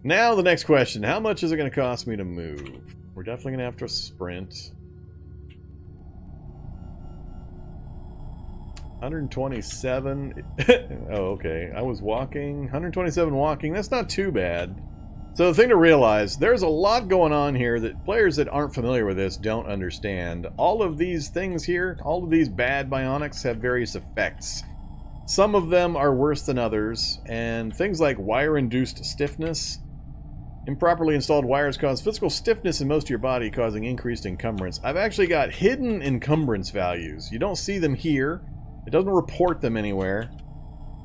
Now the next question, how much is it going to cost me to move? We're definitely going to have to sprint. 127. Oh, okay. I was walking. 127 walking. That's not too bad. So the thing to realize, there's a lot going on here that players that aren't familiar with this don't understand. All of these things here, all of these bad bionics have various effects. Some of them are worse than others, and things like wire-induced stiffness. Improperly installed wires cause physical stiffness in most of your body, causing increased encumbrance. I've actually got hidden encumbrance values. You don't see them here. It doesn't report them anywhere.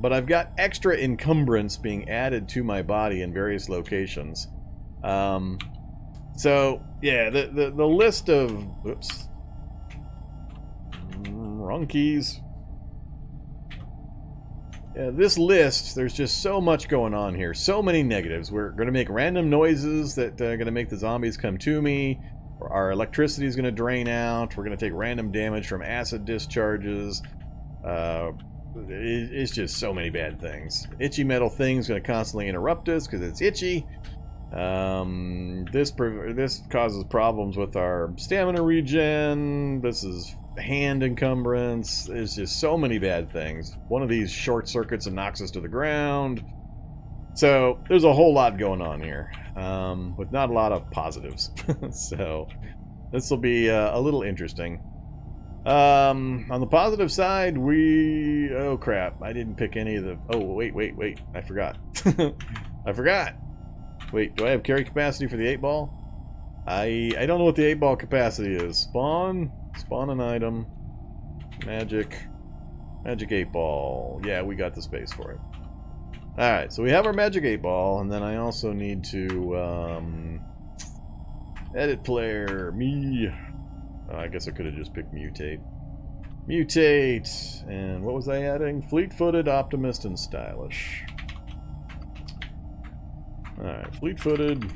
But I've got extra encumbrance being added to my body in various locations. So, yeah, the list of... Oops. Wrong keys. Yeah, this list, there's just so much going on here. So many negatives. We're going to make random noises that are going to make the zombies come to me. Our electricity is going to drain out. We're going to take random damage from acid discharges. It's just so many bad things. Itchy metal thing's going to constantly interrupt us because it's itchy. This causes problems with our stamina regen. This is hand encumbrance. There's just so many bad things. One of these short circuits and knocks us to the ground. So there's a whole lot going on here, with not a lot of positives. So this will be a little interesting. On the positive side, oh crap, I didn't pick any of the... Oh, wait, I forgot. I forgot. Wait, do I have carry capacity for the 8-ball? I don't know what the 8-ball capacity is. Spawn an item, magic 8-ball. Yeah, we got the space for it. Alright, so we have our magic 8-ball, and then I also need to, edit player, me. I guess I could have just picked mutate. Mutate! And what was I adding? Fleet-footed, optimist, and stylish. Alright, fleet-footed,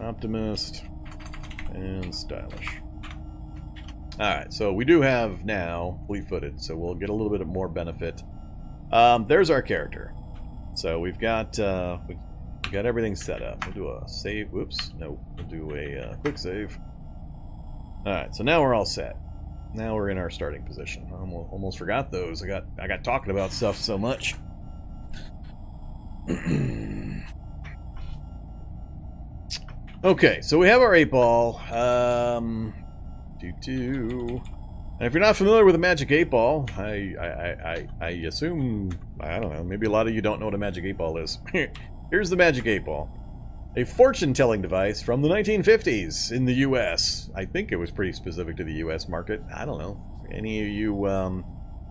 optimist, and stylish. Alright, so we do have now fleet-footed, so we'll get a little bit more benefit. There's our character. So we've got everything set up. We'll do a save. Whoops, no. We'll do a quick save. Alright, so now we're all set. Now we're in our starting position. I almost forgot those. I got talking about stuff so much. Okay, so we have our 8-ball. And if you're not familiar with a magic 8-ball, I assume, I don't know, maybe a lot of you don't know what a magic 8-ball is. Here's the magic 8-ball. A fortune-telling device from the 1950s in the U.S. I think it was pretty specific to the U.S. market. I don't know. Any of you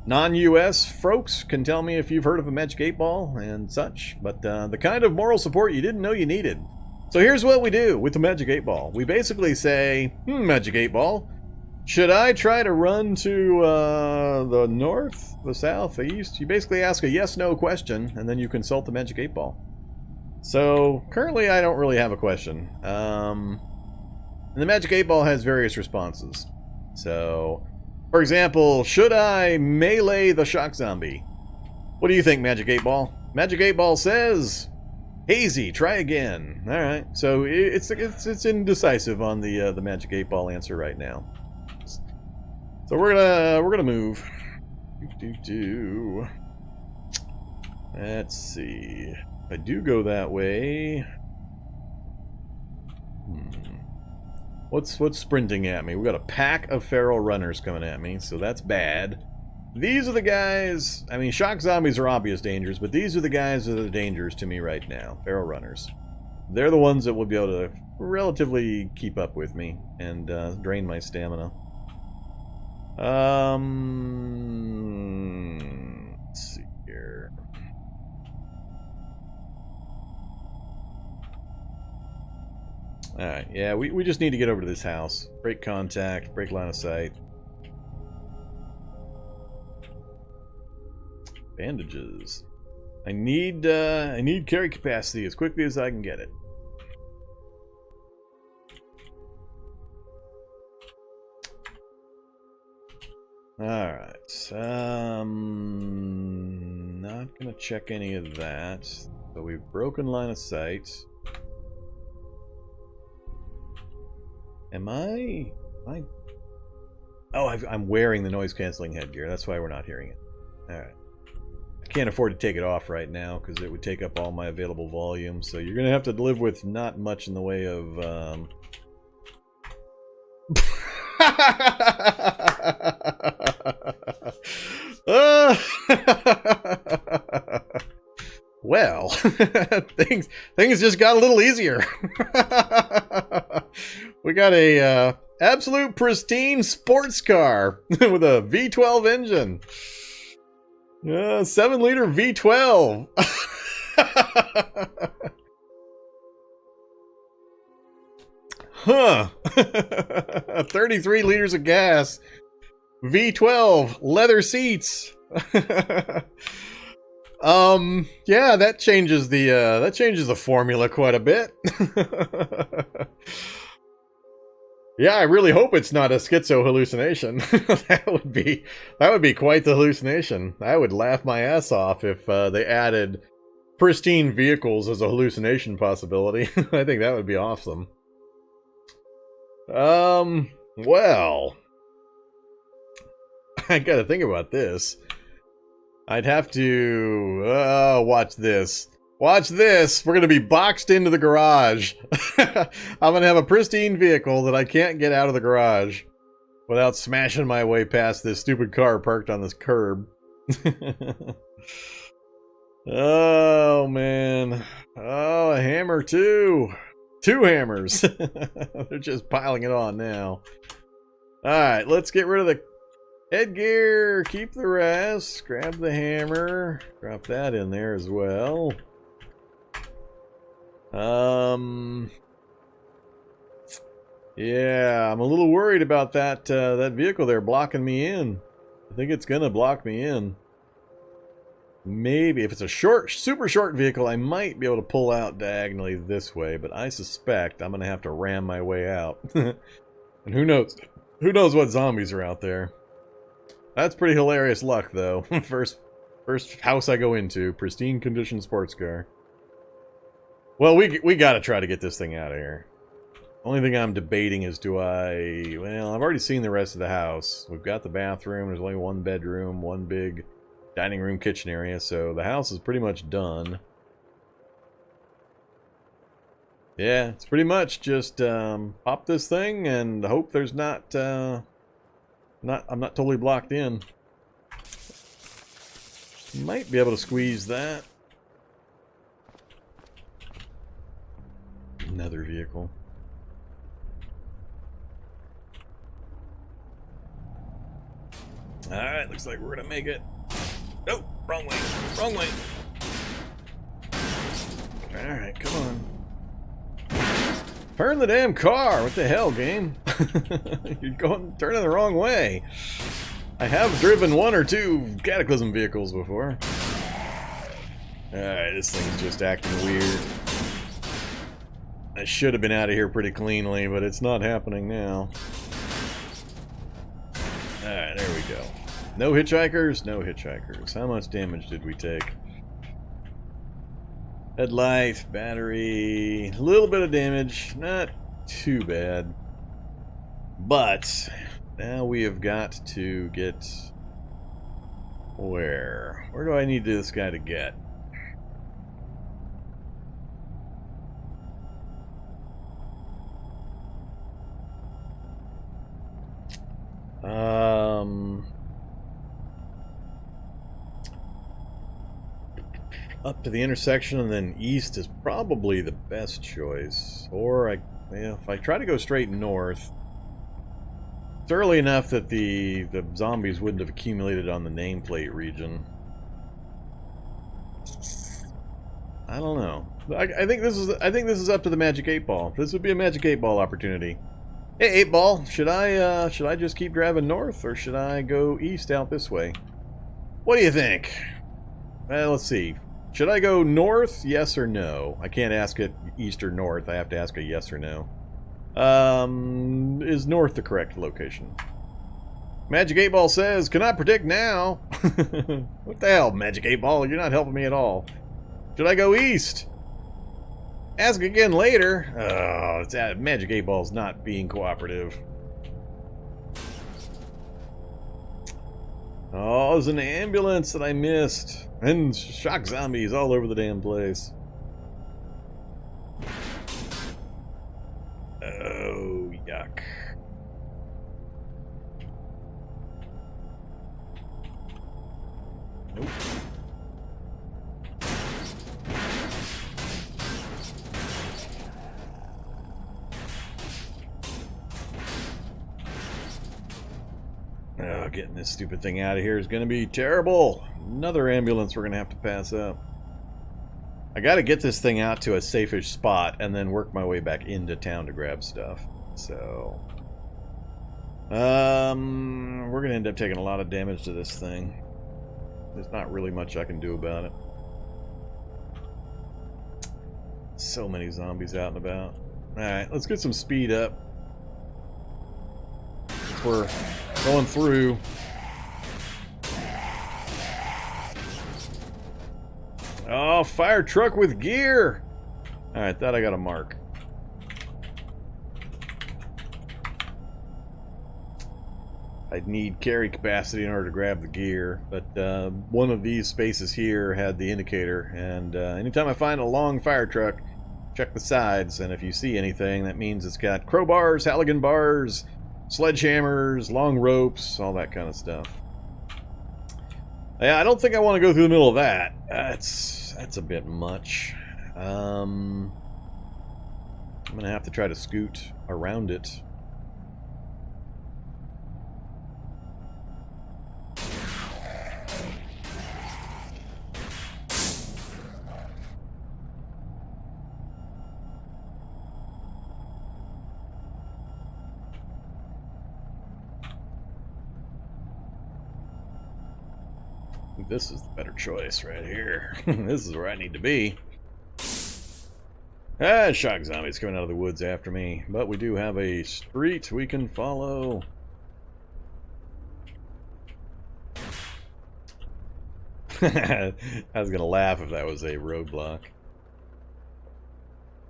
non-U.S. folks can tell me if you've heard of a magic 8-ball and such. But the kind of moral support you didn't know you needed. So here's what we do with the magic 8-ball. We basically say, magic 8-ball, should I try to run to the north, the south, the east? You basically ask a yes-no question, and then you consult the magic 8-ball. So, currently I don't really have a question. And the magic 8-ball has various responses. So, for example, should I melee the shock zombie? What do you think, magic 8-ball? Magic 8-ball says, hazy, try again. Alright, so it's indecisive on the magic 8-ball answer right now. So we're gonna move. Let's see. If I do go that way, what's sprinting at me? We got a pack of feral runners coming at me, so that's bad. These are the guys. I mean, shock zombies are obvious dangers, but these are the guys that are the dangers to me right now. Feral runners. They're the ones that will be able to relatively keep up with me and drain my stamina. Let's see here. Alright, yeah, we just need to get over to this house. Break contact, break line of sight. Bandages. I need carry capacity as quickly as I can get it. Alright. Not gonna check any of that. So we've broken line of sight. Am I... Oh, I'm wearing the noise-canceling headgear. That's why we're not hearing it. Alright. I can't afford to take it off right now because it would take up all my available volume. So you're going to have to live with not much in the way of... Well, things just got a little easier. We got a absolute pristine sports car with a V12 engine. 7-liter V12. Huh. 33 liters of gas. V12 leather seats. Yeah, that changes the formula quite a bit. Yeah, I really hope it's not a schizo hallucination. That would be quite the hallucination. I would laugh my ass off if they added pristine vehicles as a hallucination possibility. I think that would be awesome. Well, I gotta think about this. I'd have to... watch this. Watch this! We're gonna be boxed into the garage. I'm gonna have a pristine vehicle that I can't get out of the garage without smashing my way past this stupid car parked on this curb. Oh, man. Oh, a hammer too. 2 hammers. They're just piling it on now. Alright, let's get rid of the headgear. Keep the rest. Grab the hammer. Drop that in there as well. Yeah, I'm a little worried about that that vehicle there blocking me in. I think it's gonna block me in. Maybe if it's a super short vehicle, I might be able to pull out diagonally this way, but I suspect I'm gonna have to ram my way out. And who knows what zombies are out there. That's pretty hilarious luck, though. First house I go into, pristine condition sports car. Well, we gotta try to get this thing out of here. Only thing I'm debating is well, I've already seen the rest of the house. We've got the bathroom, there's only 1 bedroom, 1 big dining room kitchen area, so the house is pretty much done. Yeah, it's pretty much just pop this thing and hope there's I'm not totally blocked in. Might be able to squeeze that. Another vehicle. Alright, looks like we're gonna make it. Nope, wrong way. Wrong way. Alright, come on. Turn the damn car! What the hell, game? You're turning the wrong way. I have driven 1 or 2 Cataclysm vehicles before. Alright, this thing's just acting weird. I should have been out of here pretty cleanly, but it's not happening now. Alright, there we go. No hitchhikers? No hitchhikers. How much damage did we take? Headlight, battery, a little bit of damage. Not too bad. But now we have got to get... Where? Where do I need this guy to get? Up to the intersection and then east is probably the best choice. Or if I try to go straight north, it's early enough that the zombies wouldn't have accumulated on the nameplate region. I don't know. I think this is up to the Magic 8-Ball. This would be a Magic 8-Ball opportunity. Hey, 8-Ball, should I just keep driving north, or should I go east out this way? What do you think? Well, let's see. Should I go north, yes or no? I can't ask it east or north. I have to ask a yes or no. Is north the correct location? Magic 8-Ball says, cannot predict now. What the hell, Magic 8-Ball? You're not helping me at all. Should I go east? Ask again later. Oh, it's Magic 8-Ball's not being cooperative. Oh, there's an ambulance that I missed. And shock zombies all over the damn place. Oh, yuck. Nope. Oh, getting this stupid thing out of here is going to be terrible. Another ambulance we're going to have to pass up. I got to get this thing out to a safe-ish spot and then work my way back into town to grab stuff. So, we're going to end up taking a lot of damage to this thing. There's not really much I can do about it. So many zombies out and about. Alright, let's get some speed up. We're going through. Oh, fire truck with gear! Alright, that I got a mark. I'd need carry capacity in order to grab the gear, but one of these spaces here had the indicator, and anytime I find a long fire truck, check the sides, and if you see anything, that means it's got crowbars, Halligan bars, sledgehammers, long ropes, all that kind of stuff. Yeah, I don't think I want to go through the middle of that. That's a bit much. I'm gonna have to try to scoot around it. This is the better choice right here. This is where I need to be. Ah, shock zombies coming out of the woods after me. But we do have a street we can follow. I was gonna laugh if that was a roadblock.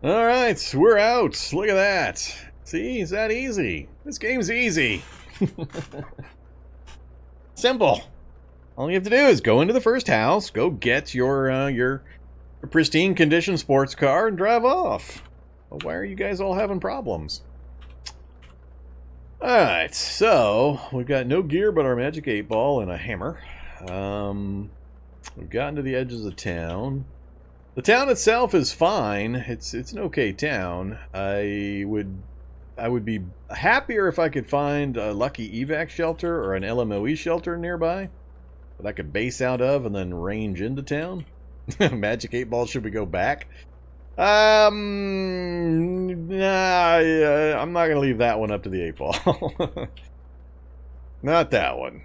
Alright, we're out. Look at that. See, is that easy? This game's easy. Simple. All you have to do is go into the first house, go get your pristine condition sports car, and drive off. Well, why are you guys all having problems? Alright, so we've got no gear but our Magic 8-Ball and a hammer. We've gotten to the edges of town. The town itself is fine. It's an okay town. I would be happier if I could find a lucky evac shelter or an LMOE shelter nearby that I could base out of and then range into town. Magic 8-Ball, should we go back? Nah, I'm not gonna leave that one up to the 8-Ball. Not that one.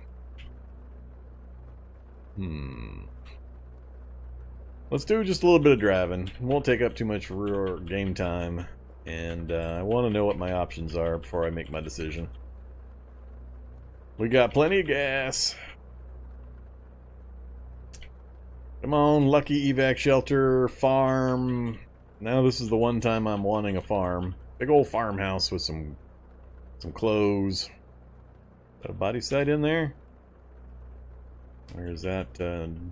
Let's do just a little bit of driving. It won't take up too much game time, and I want to know what my options are before I make my decision. We got plenty of gas. Come on, lucky evac shelter, farm. Now this is the one time I'm wanting a farm. Big old farmhouse with some clothes. Got a body site in there? Where is that? Memory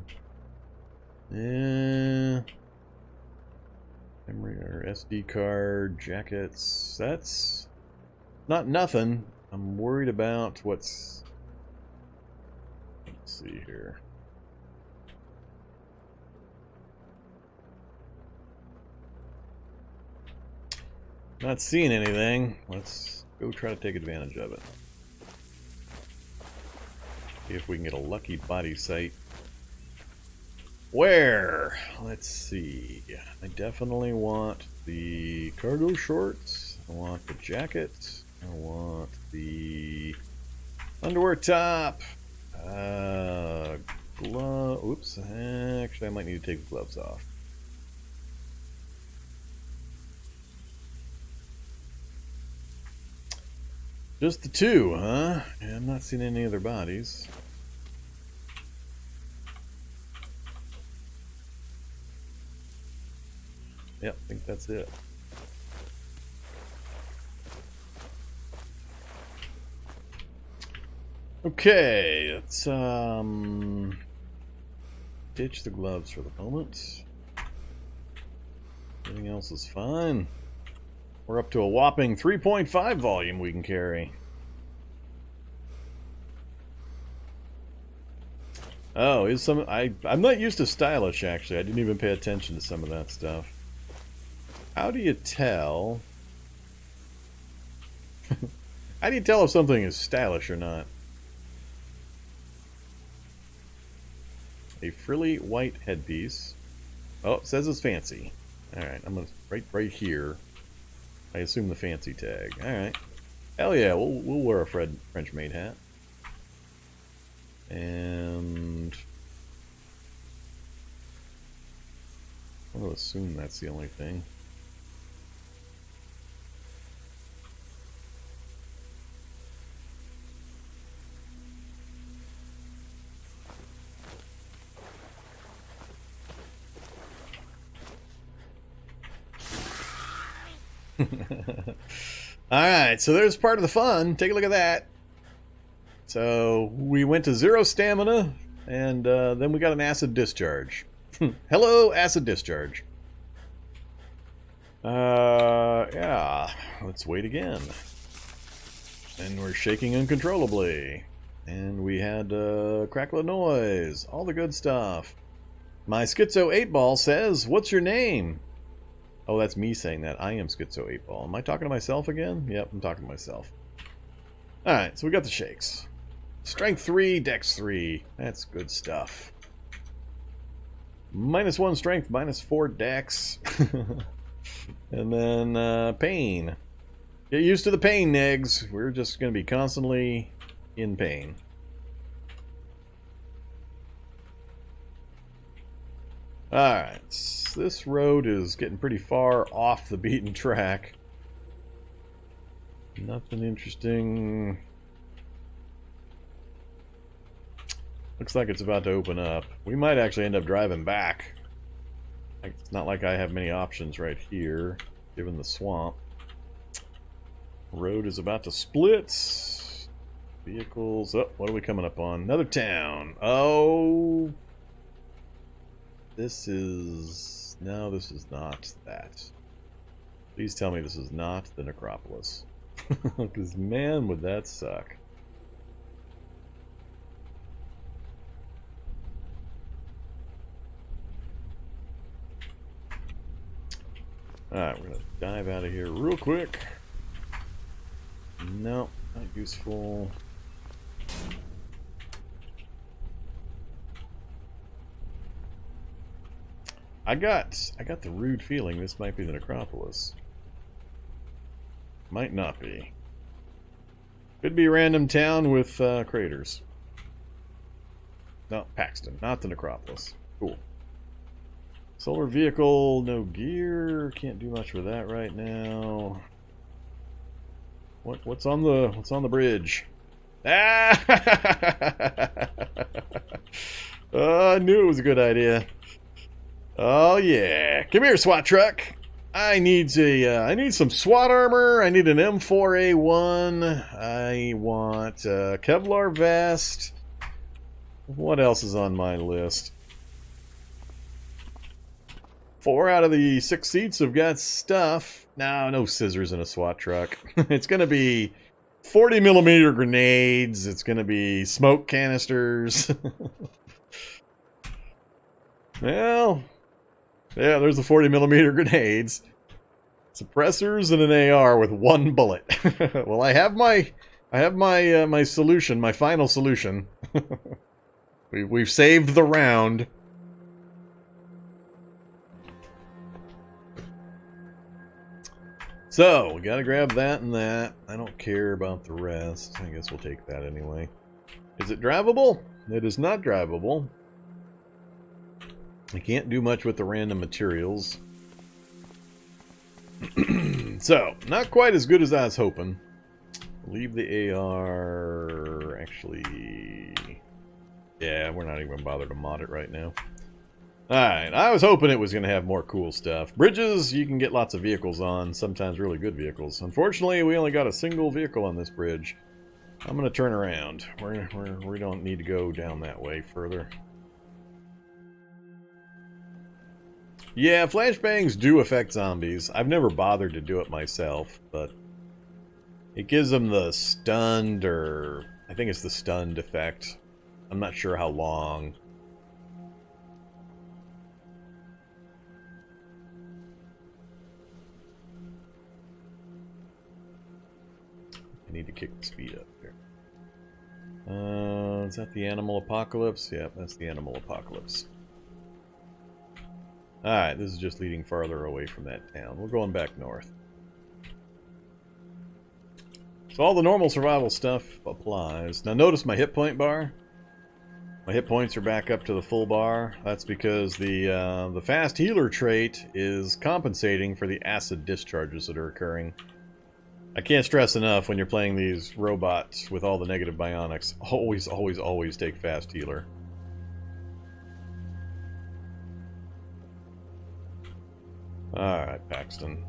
or SD card, jackets. That's not nothing. I'm worried about what's... Let's see here. Not seeing anything. Let's go try to take advantage of it. See if we can get a lucky body site. Where? Let's see. I definitely want the cargo shorts. I want the jacket. I want the underwear top. Glove. Oops. Actually, I might need to take the gloves off. Just the two, huh? Yeah, I'm not seeing any other bodies. Yep, I think that's it. Okay, let's ditch the gloves for the moment. Everything else is fine. We're up to a whopping 3.5 volume we can carry. Oh, is some I'm not used to stylish actually. I didn't even pay attention to some of that stuff. How do you tell? How do you tell if something is stylish or not? A frilly white headpiece. Oh, it says it's fancy. Alright, I'm gonna right here. I assume the fancy tag. Alright. Hell yeah, we'll wear a French maid hat. And I'm gonna assume that's the only thing. Alright, so there's part of the fun. Take a look at that. So we went to 0 stamina, and then we got an acid discharge. Hello, acid discharge. Yeah, let's wait again. And we're shaking uncontrollably. And we had crackle of noise, all the good stuff. My Schizo 8-ball says, "What's your name?" Oh, that's me saying that. I am Schizo 8-ball. Am I talking to myself again? Yep, I'm talking to myself. Alright, so we got the shakes. Strength 3, Dex 3. That's good stuff. -1 strength, -4 dex. And then pain. Get used to the pain, Negs. We're just going to be constantly in pain. Alright, this road is getting pretty far off the beaten track. Nothing interesting. Looks like it's about to open up. We might actually end up driving back. It's not like I have many options right here, given the swamp. Road is about to split. Vehicles. Oh, what are we coming up on? Another town. Oh. This is... No, this is not that. Please tell me this is not the Necropolis. Because, man, would that suck. Alright, we're going to dive out of here real quick. No, not useful. I got the rude feeling this might be the Necropolis. Might not be. Could be a random town with craters. No, Paxton, not the Necropolis. Cool. Solar vehicle, no gear. Can't do much with that right now. What's on the bridge? Ah! Oh, I knew it was a good idea. Oh yeah, come here, SWAT truck. I need some SWAT armor. I need an M4A1. I want a Kevlar vest. What else is on my list? 4 out of the 6 seats have got stuff. No scissors in a SWAT truck. It's going to be 40mm grenades. It's going to be smoke canisters. Well, yeah, there's the 40mm grenades. Suppressors and an AR with 1 bullet. Well, I have my solution, my final solution. We've saved the round. So, we gotta grab that and that. I don't care about the rest. I guess we'll take that anyway. Is it drivable? It is not drivable. I can't do much with the random materials. So, not quite as good as I was hoping. Leave the AR... Actually... Yeah, we're not even bothered to mod it right now. Alright, I was hoping it was going to have more cool stuff. Bridges, you can get lots of vehicles on, sometimes really good vehicles. Unfortunately, we only got a single vehicle on this bridge. I'm going to turn around. We don't need to go down that way further. Yeah, flashbangs do affect zombies. I've never bothered to do it myself, but it gives them the stunned, or I think it's the stunned effect. I'm not sure how long. I need to kick the speed up here. Is that the animal apocalypse? Yeah, that's the animal apocalypse. Alright, this is just leading farther away from that town. We're going back north. So all the normal survival stuff applies. Now notice my hit point bar. My hit points are back up to the full bar. That's because the fast healer trait is compensating for the acid discharges that are occurring. I can't stress enough when you're playing these robots with all the negative bionics. Always, always, always take fast healer. Alright, Paxton.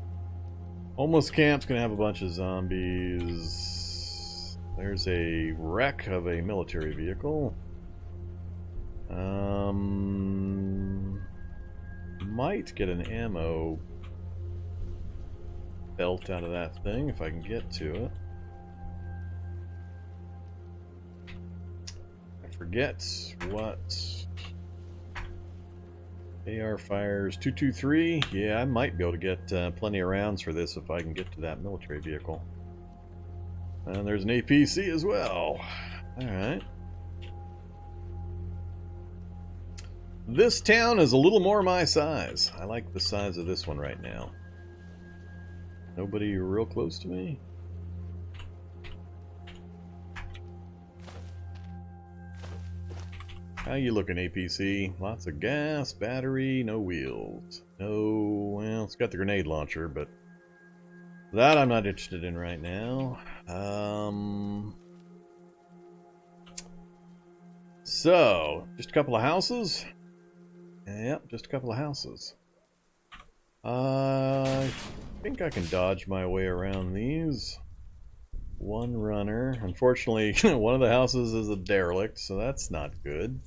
Homeless camp's gonna have a bunch of zombies. There's a wreck of a military vehicle. Might get an ammo belt out of that thing if I can get to it. I forget what AR fires 223. Yeah, I might be able to get plenty of rounds for this if I can get to that military vehicle. And there's an APC as well. Alright. This town is a little more my size. I like the size of this one right now. Nobody real close to me? How you looking, APC? Lots of gas, battery, no wheels. No, well, it's got the grenade launcher, but that I'm not interested in right now. So, just a couple of houses? Yep, just a couple of houses. I think I can dodge my way around these. One runner. Unfortunately, one of the houses is a derelict, so that's not good.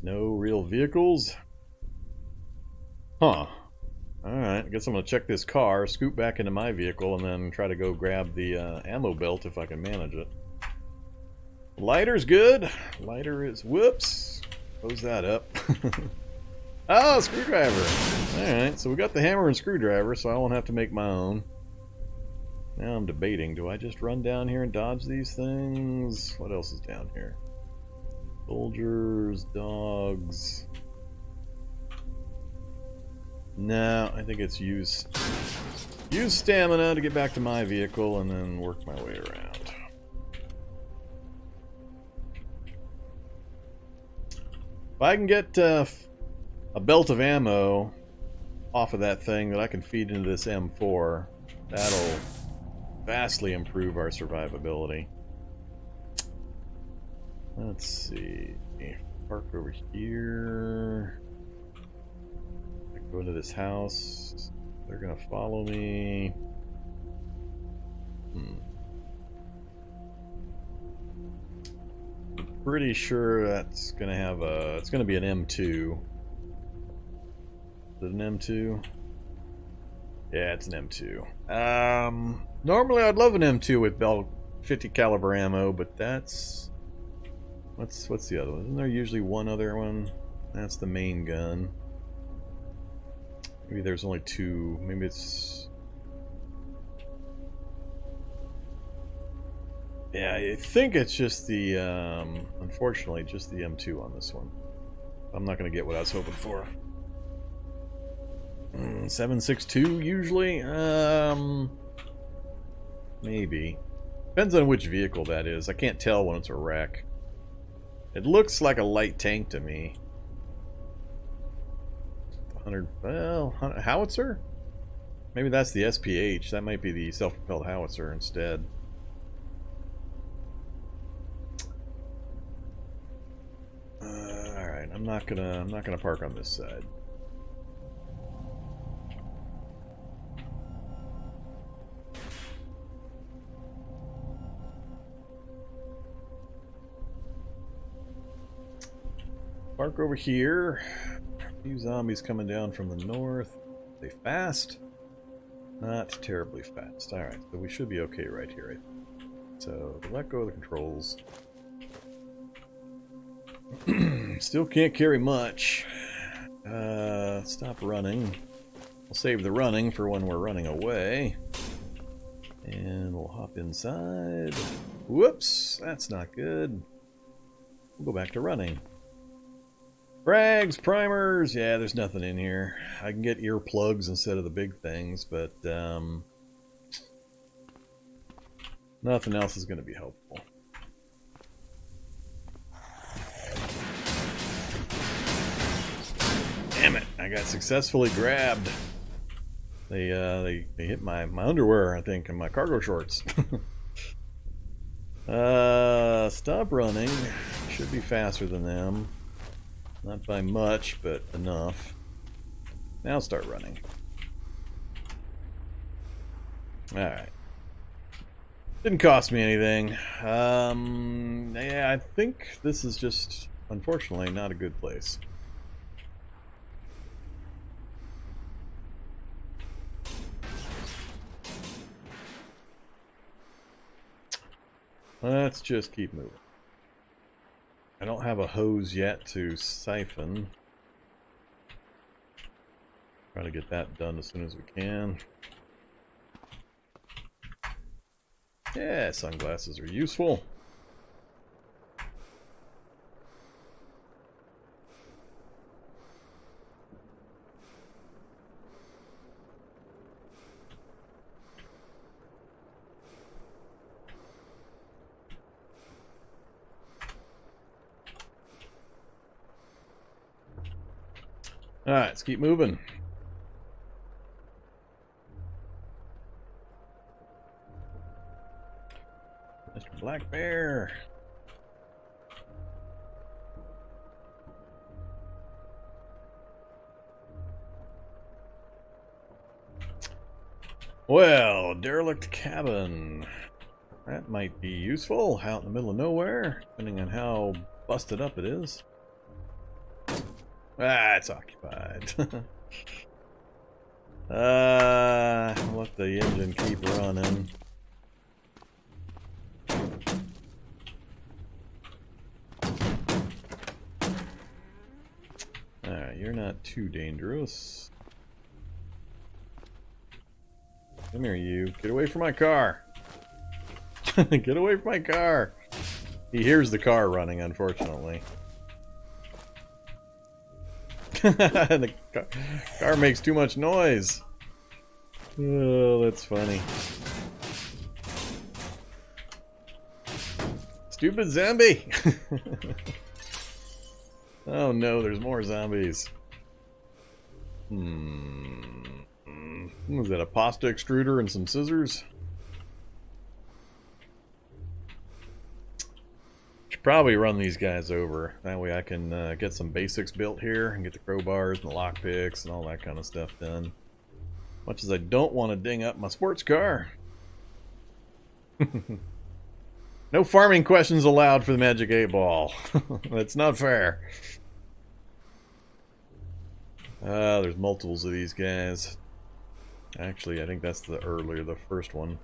No real vehicles. Huh. Alright, I guess I'm going to check this car, scoot back into my vehicle, and then try to go grab the ammo belt if I can manage it. Lighter's good. Lighter is... Whoops. Close that up. Oh, screwdriver. Alright, so we got the hammer and screwdriver, so I won't have to make my own. Now I'm debating, do I just run down here and dodge these things? What else is down here? Soldiers, dogs... No, I think it's use stamina to get back to my vehicle and then work my way around. If I can get a belt of ammo off of that thing that I can feed into this M4, that'll vastly improve our survivability. Let's see. Park over here. Go into this house. They're gonna follow me. I'm pretty sure that's gonna have a... It's gonna be an M2. Is it an M2? Yeah, it's an M2. Normally I'd love an M2 with belt 50 caliber ammo, but that's... What's the other one? Isn't there usually one other one? That's the main gun. Maybe there's only two. Maybe it's... Yeah, I think it's just the, unfortunately, just the M2 on this one. I'm not going to get what I was hoping for. 7.62 usually? Maybe. Depends on which vehicle that is. I can't tell when it's a wreck. It looks like a light tank to me. 100, well, howitzer? Maybe that's the SPH. That might be the self-propelled howitzer instead. Alright, I'm not gonna park on this side. Park over here. A few zombies coming down from the north. Are they fast? Not terribly fast. Alright, so we should be okay right here, I think. So, let go of the controls. Still can't carry much. Stop running. We'll save the running for when we're running away. And we'll hop inside. Whoops, that's not good. We'll go back to running. Frags, primers, yeah, there's nothing in here. I can get earplugs instead of the big things, but nothing else is going to be helpful. Damn it, I got successfully grabbed. They hit my underwear, I think, and my cargo shorts. Stop running. Should be faster than them. Not by much, but enough. Now start running. Alright. Didn't cost me anything. Yeah, I think this is just, unfortunately, not a good place. Let's just keep moving. I don't have a hose yet to siphon. Try to get that done as soon as we can. Yeah, sunglasses are useful. Alright, let's keep moving. Mr. Black Bear. Well, derelict cabin. That might be useful out in the middle of nowhere, depending on how busted up it is. Ah, it's occupied. I'll let the engine keep running. Alright, you're not too dangerous. Come here, you. Get away from my car. Get away from my car. He hears the car running, unfortunately. The car makes too much noise. Oh, that's funny. Stupid zombie! Oh no, there's more zombies. Was that a pasta extruder and some scissors? Should probably run these guys over. That way I can get some basics built here and get the crowbars and the lockpicks and all that kind of stuff done. Much as I don't want to ding up my sports car. No farming questions allowed for the Magic 8 Ball. That's not fair. There's multiples of these guys. Actually, I think that's the first one.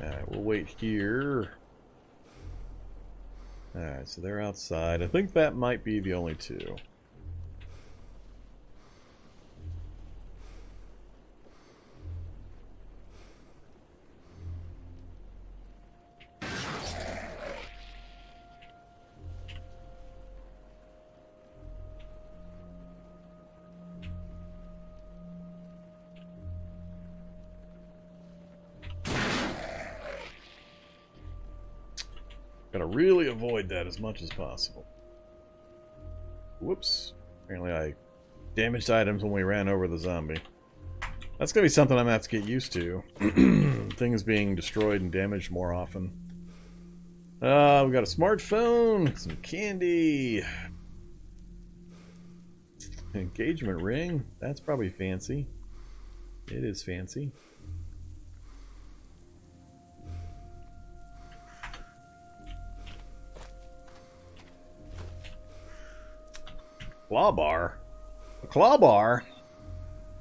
Alright, we'll wait here. Alright, so they're outside. I think that might be the only two. Gotta really avoid that as much as possible. Whoops. Apparently I damaged items when we ran over the zombie. That's gonna be something I'm gonna have to get used to. Things being destroyed and damaged more often. We got a smartphone, some candy, an engagement ring. That's probably fancy. It is fancy. Claw bar. A claw bar?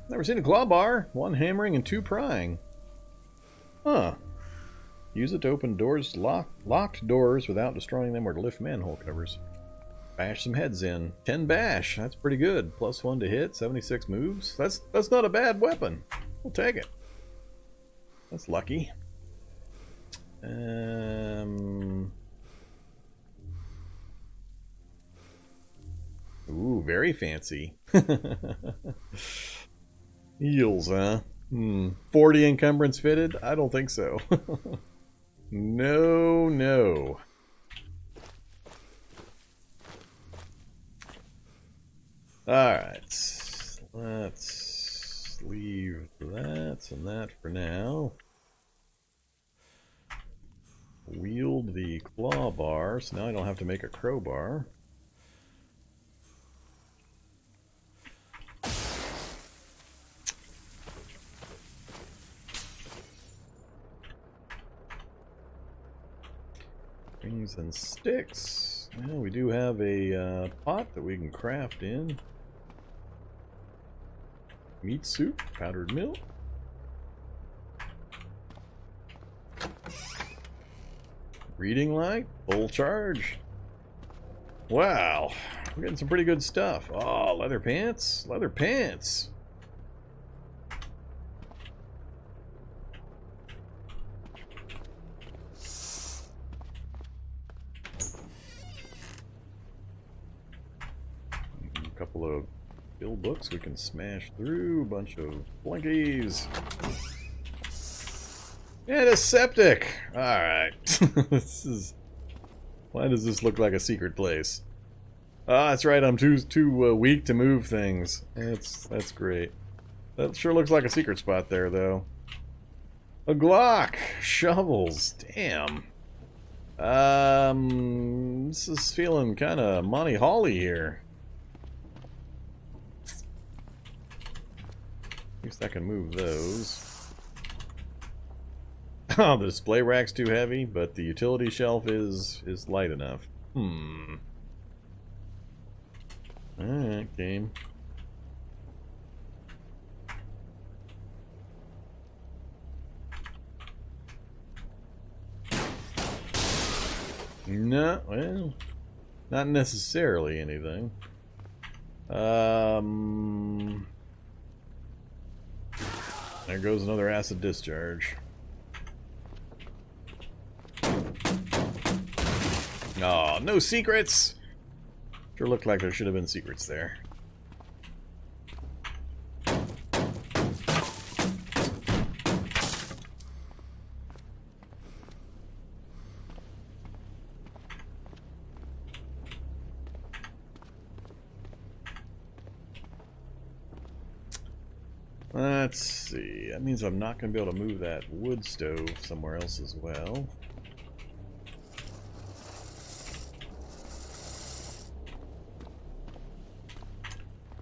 Never seen a claw bar. 1 hammering and 2 prying. Huh. Use it to open doors, locked doors without destroying them or to lift manhole covers. Bash some heads in. 10 bash. That's pretty good. +1 to hit. 76 moves. That's not a bad weapon. We'll take it. That's lucky. Ooh, very fancy. Heals, huh? 40 encumbrance fitted? I don't think so. No, no. Alright. Let's leave that and that for now. Wield the claw bar, so now I don't have to make a crowbar. Rings and sticks. Well, we do have a pot that we can craft in. Meat soup, powdered milk. Reading light, full charge. Wow, we're getting some pretty good stuff. Oh, leather pants, leather pants. A couple of skill books we can smash through. A bunch of blinkies. And a septic. All right. This is. Why does this look like a secret place? Ah, that's right. I'm too weak to move things. That's great. That sure looks like a secret spot there, though. A Glock, shovels. Damn. This is feeling kind of Monty Hawley here. At least I can move those. Oh, the display rack's too heavy, but the utility shelf is light enough. Alright, game. No, well, not necessarily anything. There goes another acid discharge. Oh, no secrets! Sure looked like there should have been secrets there. Let's see. That means I'm not going to be able to move that wood stove somewhere else as well.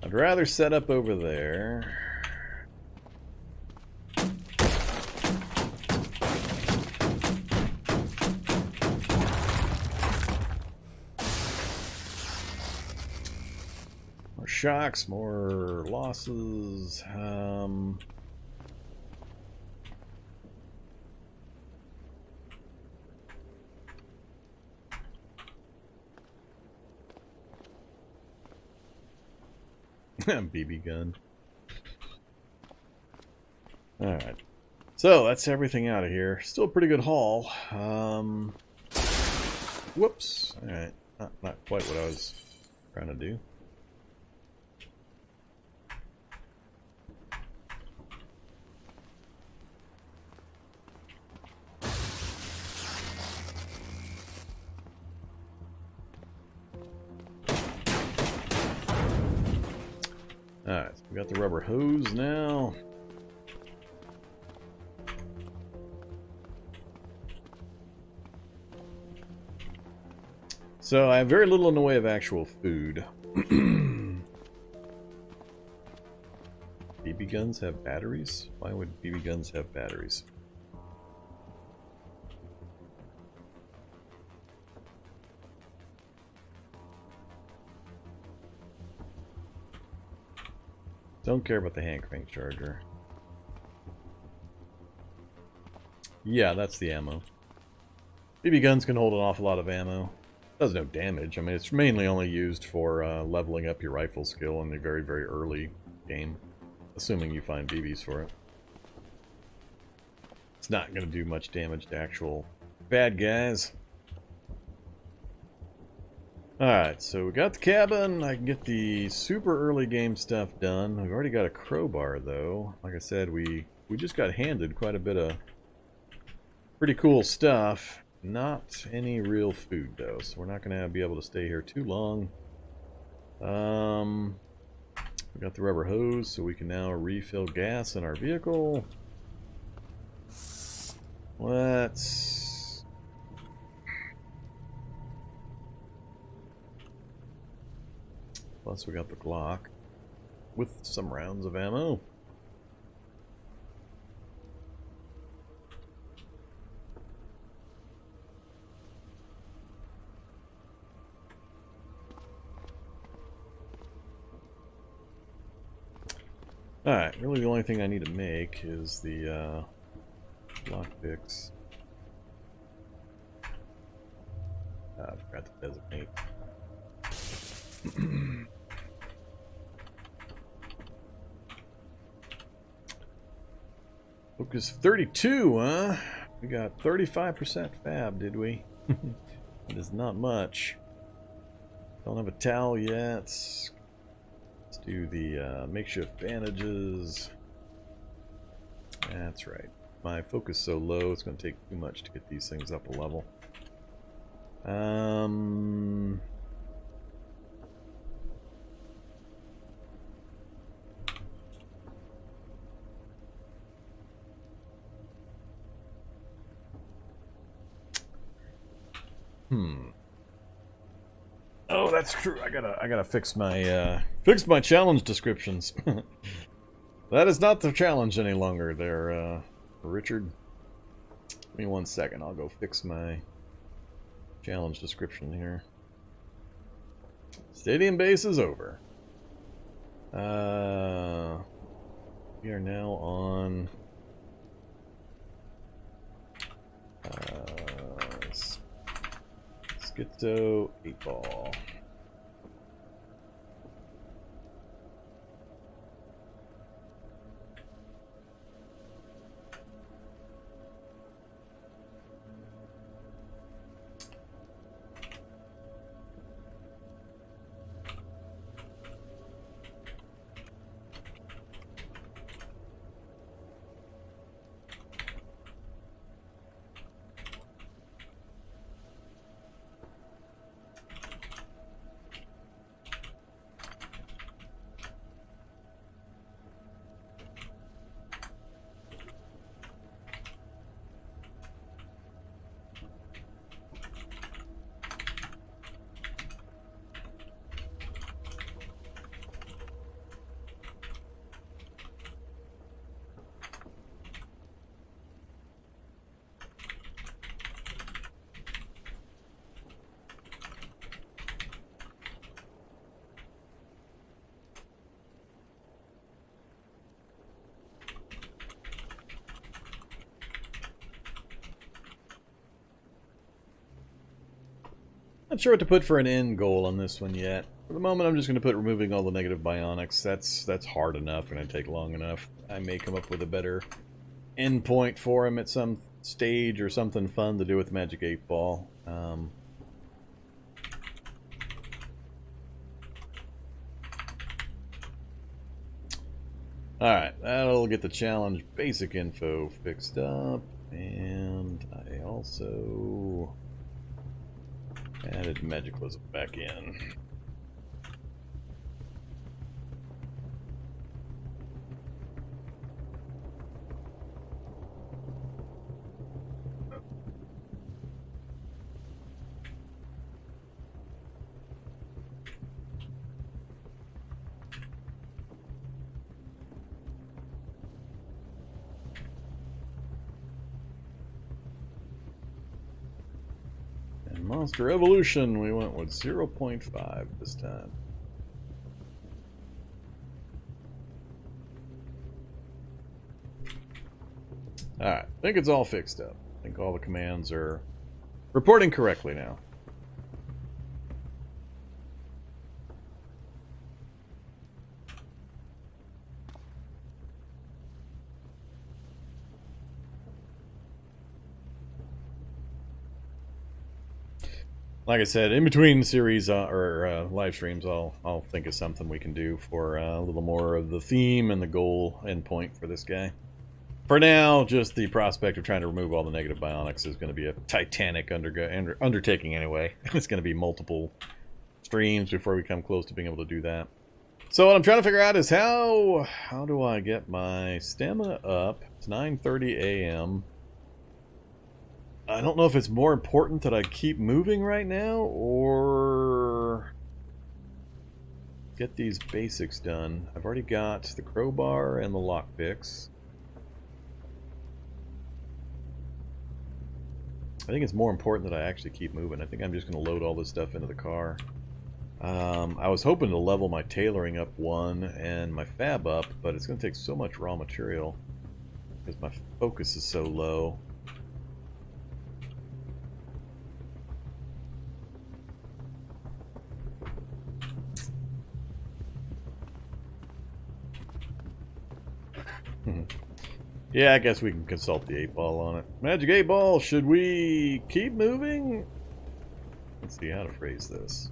I'd rather set up over there. More shocks, more losses. BB gun. Alright. So, that's everything out of here. Still a pretty good haul. Whoops. Alright. Not quite what I was trying to do. Alright, so we got the rubber hose now. So I have very little in the way of actual food. BB guns have batteries? Why would BB guns have batteries? Don't care about the hand crank charger. Yeah, that's the ammo. BB guns can hold an awful lot of ammo. Does no damage. I mean, it's mainly only used for leveling up your rifle skill in the very, very early game. Assuming you find BBs for it. It's not going to do much damage to actual bad guys. Alright, so we got the cabin. I can get the super early game stuff done. We've already got a crowbar, though. Like I said, we just got handed quite a bit of pretty cool stuff. Not any real food, though, so we're not going to be able to stay here too long. We got the rubber hose, so we can now refill gas in our vehicle. Let's... Plus we got the Glock with some rounds of ammo. Alright, really the only thing I need to make is the lockpicks. I forgot to designate. Focus 32, huh? We got 35% fab, did we? It is not much. Don't have a towel yet. Let's do the makeshift bandages. That's right. My focus is so low, it's going to take too much to get these things up a level. Oh, that's true. I gotta fix my challenge descriptions. That is not the challenge any longer there, Richard. Give me 1 second, I'll go fix my challenge description here. Stadium base is over. We are now on Schizo 8-ball. Not sure what to put for an end goal on this one yet. For the moment, I'm just going to put removing all the negative bionics. That's hard enough and it'd take long enough. I may come up with a better endpoint for him at some stage or something fun to do with Magic 8 Ball. Alright, that'll get the challenge basic info fixed up. And I also added Magiclysm back in. Monster Evolution, we went with 0.5 this time. Alright, I think it's all fixed up. I think all the commands are reporting correctly now. Like I said, in between series or live streams, I'll think of something we can do for a little more of the theme and the goal endpoint for this guy. For now, just the prospect of trying to remove all the negative bionics is going to be a titanic undertaking anyway. It's going to be multiple streams before we come close to being able to do that. So what I'm trying to figure out is how do I get my stamina up? It's 9:30 a.m. I don't know if it's more important that I keep moving right now or get these basics done. I've already got the crowbar and the lockpicks. I think it's more important that I actually keep moving. I think I'm just going to load all this stuff into the car. I was hoping to level my tailoring up 1 and my fab up, but it's going to take so much raw material because my focus is so low. Yeah, I guess we can consult the 8-ball on it. Magic 8-ball, should we keep moving? Let's see how to phrase this.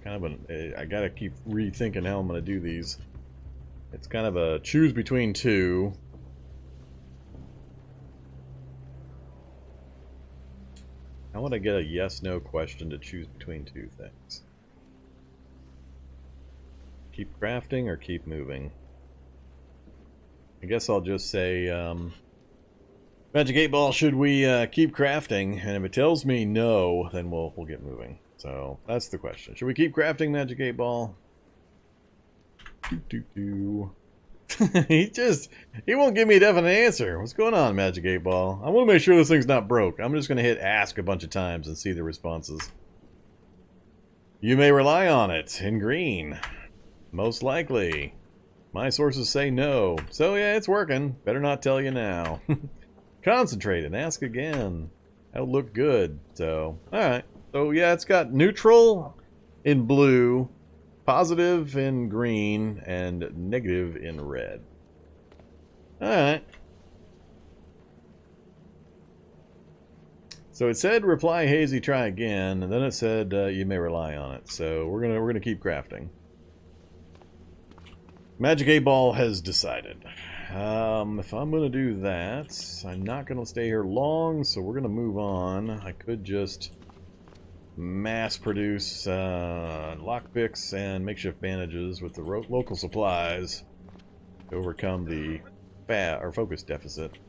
Kind of I gotta keep rethinking how I'm gonna do these. It's kind of a choose between two. How would I get a yes/no question to choose between two things? Keep crafting or keep moving? I guess I'll just say, Magic 8-ball, should we keep crafting? And if it tells me no, then we'll get moving. So that's the question. Should we keep crafting, Magic 8-ball? He won't give me a definite answer. What's going on, Magic 8-ball? I want to make sure this thing's not broke. I'm just going to hit ask a bunch of times and see the responses. You may rely on it in green. Most likely. My sources say no. So yeah, it's working. Better not tell you now. Concentrate and ask again. That'll look good. So, alright. So yeah, it's got neutral in blue, positive in green, and negative in red. Alright. So it said reply hazy, try again, and then it said you may rely on it. So we're gonna keep crafting. Magic 8-ball has decided. If I'm going to do that, I'm not going to stay here long, so we're going to move on. I could just mass produce lockpicks and makeshift bandages with the local supplies to overcome the focus deficit.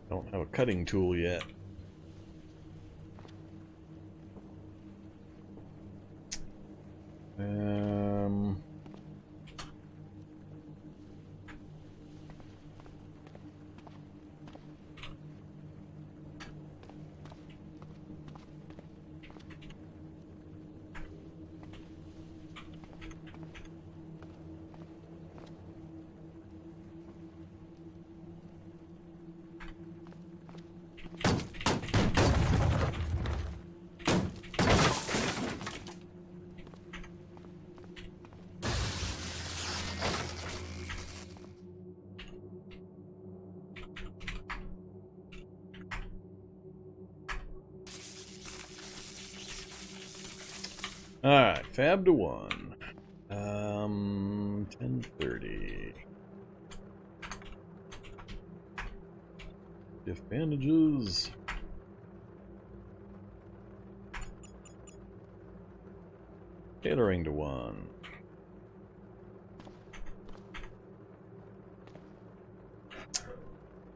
Don't have a cutting tool yet. Alright, fab to 1. 10:30. Gift bandages. Tailoring to 1.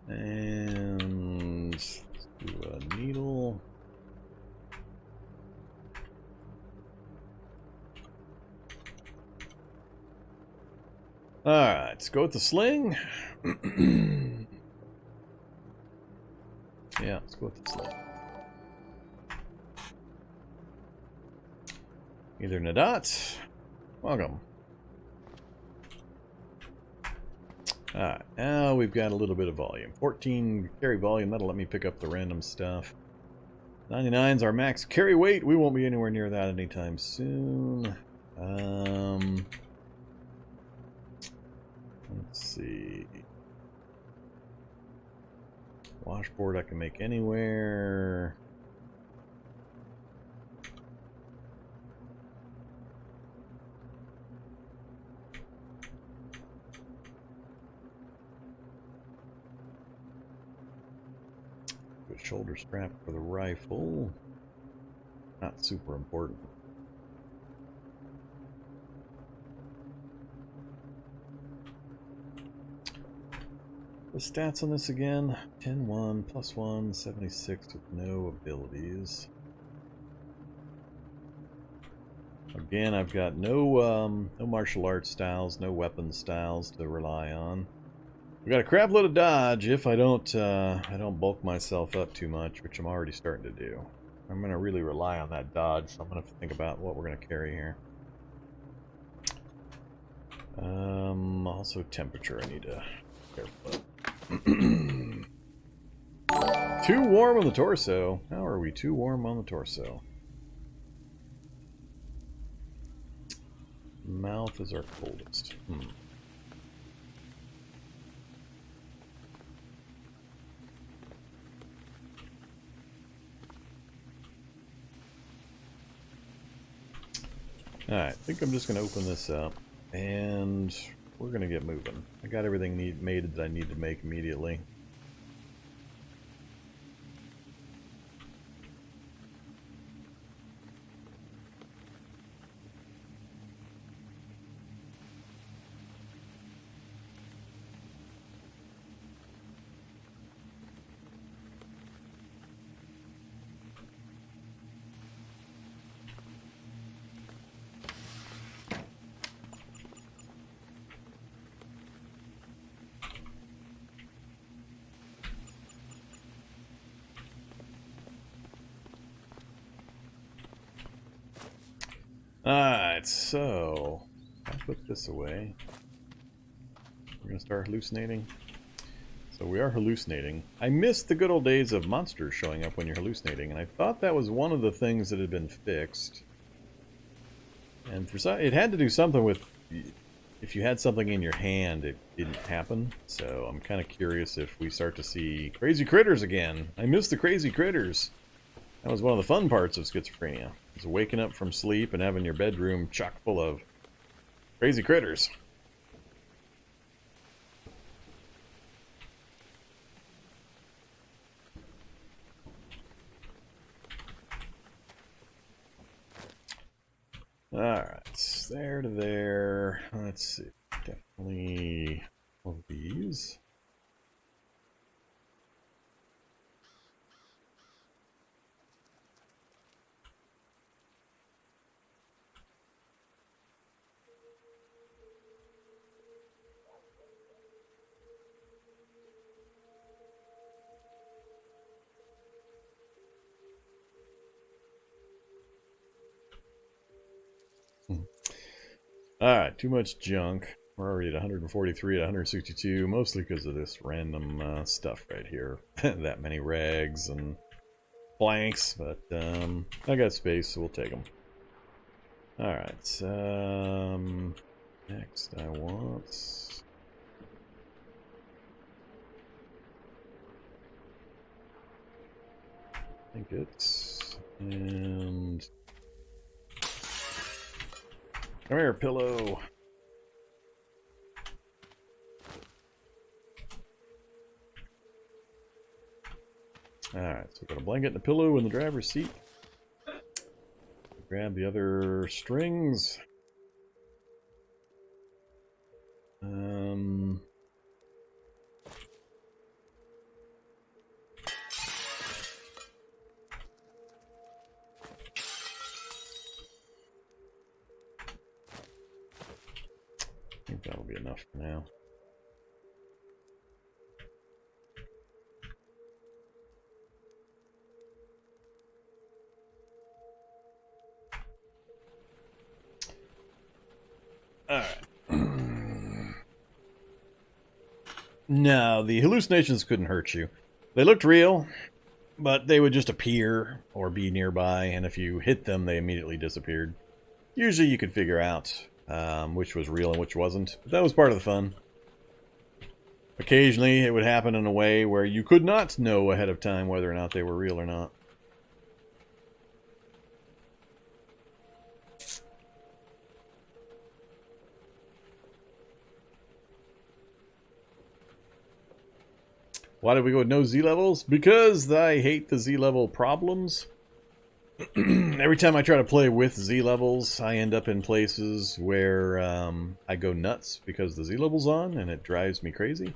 And let's do a needle. Alright, let's go with the sling. Yeah, let's go with the sling. Either Nadat. Welcome. Alright, now we've got a little bit of volume. 14 carry volume, that'll let me pick up the random stuff. 99's our max carry weight. We won't be anywhere near that anytime soon. Let's see. Washboard I can make anywhere. Good shoulder strap for the rifle. Not super important. The stats on this again, 10-1, +1, 76 with no abilities. Again, I've got no martial arts styles, no weapon styles to rely on. We got a crap load of dodge if I don't bulk myself up too much, which I'm already starting to do. I'm gonna really rely on that dodge, so I'm gonna have to think about what we're gonna carry here. Also temperature I need to be careful of. Too warm on the torso. How are we too warm on the torso? Mouth is our coldest. Alright, I think I'm just going to open this up, and we're going to get moving. I got everything made that I need to make immediately. Alright, so I'll put this away. We're going to start hallucinating. So we are hallucinating. I missed the good old days of monsters showing up when you're hallucinating, and I thought that was one of the things that had been fixed. And for some, it had to do something with if you had something in your hand, it didn't happen. So I'm kind of curious if we start to see crazy critters again. I miss the crazy critters. That was one of the fun parts of schizophrenia. Is waking up from sleep and having your bedroom chock full of crazy critters. Alright, there to there. Let's see. Definitely all of these. Alright, too much junk. We're already at 143 to 162, mostly because of this random stuff right here. That many rags and blanks, but I got space, so we'll take them. Alright, next I want... I think it's... and... Come here, pillow. Alright, so we've got a blanket and a pillow in the driver's seat. grab the other strings. I think that'll be enough for now. Alright. No, the hallucinations couldn't hurt you. They looked real, but they would just appear or be nearby, and if you hit them, they immediately disappeared. Usually you could figure out which was real and which wasn't. But that was part of the fun. Occasionally, it would happen in a way where you could not know ahead of time whether or not they were real or not. Why did we go with no Z levels? Because I hate the Z level problems. Every time I try to play with Z levels, I end up in places where I go nuts because the Z level's on, and it drives me crazy.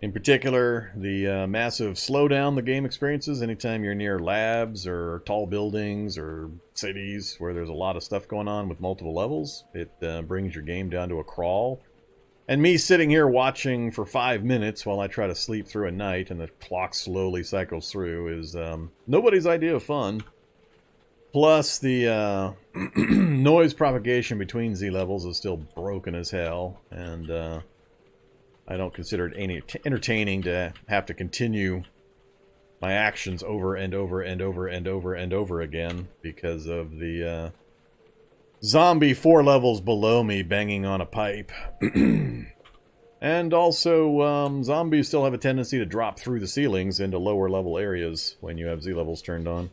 In particular, the massive slowdown the game experiences anytime you're near labs or tall buildings or cities where there's a lot of stuff going on with multiple levels. It brings your game down to a crawl. And me sitting here watching for 5 minutes while I try to sleep through a night and the clock slowly cycles through is nobody's idea of fun. Plus, the noise propagation between Z levels is still broken as hell, and I don't consider it entertaining to have to continue my actions over and over and over and over and over again because of the zombie 4 levels below me banging on a pipe. And also, zombies still have a tendency to drop through the ceilings into lower level areas when you have Z levels turned on.